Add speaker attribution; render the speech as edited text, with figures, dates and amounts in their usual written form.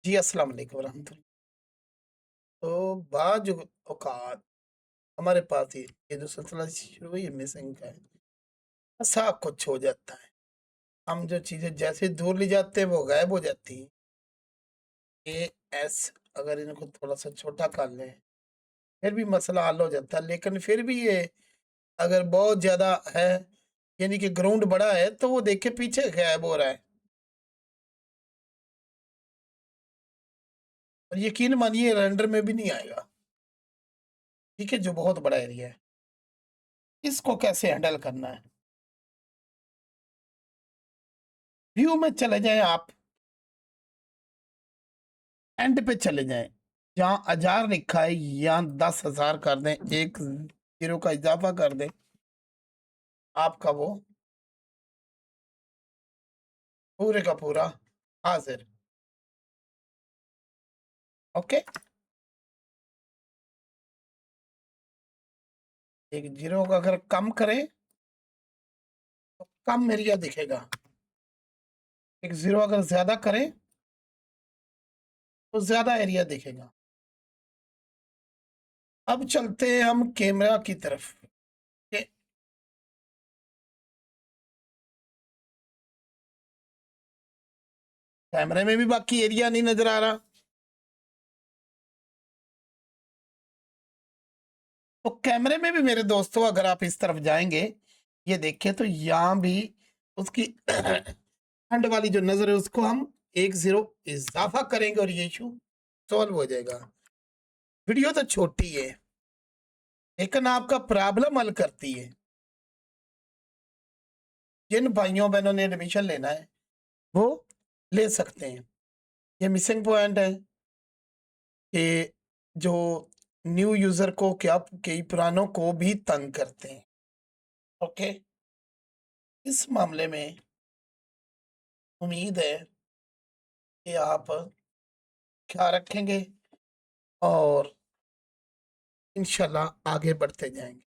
Speaker 1: जी, अस्सलाम वालेकुम रहमतुल्लाह। तो बाज़ औक़ात हमारे पास ये जो सिलसिला शुरू हुई है मिसिंग का है, ऐसा कुछ हो जाता है। हम जो चीज़ें जैसे दूर ले जाते हैं वो गायब हो जाती हैं। एएस अगर इनको थोड़ा-सा छोटा कर लें, फिर भी मसला हल हो जाता है। लेकिन फिर भी ये अगर बहुत ज़्यादा है, यानी कि ग्राउंड बड़ा है, तो वो देखिए पीछे गायब हो रहा है। और यकीन मानिए रेंडर में भी नहीं आएगा, ठीक है? जो बहुत बड़ा एरिया है। इसको कैसे हैंडल करना है? व्यू में चले जाएँ आप, एंड पे चले जाएँ। जहाँ 1000 लिखा है यहाँ 10,000 कर दें, 1 ज़ीरो का इज़ाफ़ा कर दें, आपका वो पूरे का पूरा हाज़िर। ओके? 1 ज़ीरो को अगर कम करें, तो कम एरिया दिखेगा। 1 ज़ीरो अगर ज़्यादा करें, तो ज़्यादा एरिया दिखेगा। अब चलते हैं हम कैमरा की तरफ। के कैमरे में भी बाकी एरिया नहीं नज़र आ रहा। तो कैमरे में भी मेरे दोस्तों अगर आप इस तरफ जाएँगे, ये देखिए तो यहाँ भी उसकी एंड वाली जो नज़र है उसको हम 1 ज़ीरो इज़ाफ़ा करेंगे और ये इश्यू सॉल्व हो जाएगा। वीडियो तो छोटी है, लेकिन आपका प्रॉब्लम हल करती है। जिन भाइयों-बहनों ने एडमिशन लेना है, वो ले सकते हैं। ये मिसिंग पॉइंट है कि जो न्यू यूज़र को क्या कई पुरानों को भी तंग करते हैं। ओके? इस मामले में उम्मीद है कि आप ख्याल रखेंगे और इंशाल्लाह आगे बढ़ते जाएँगे।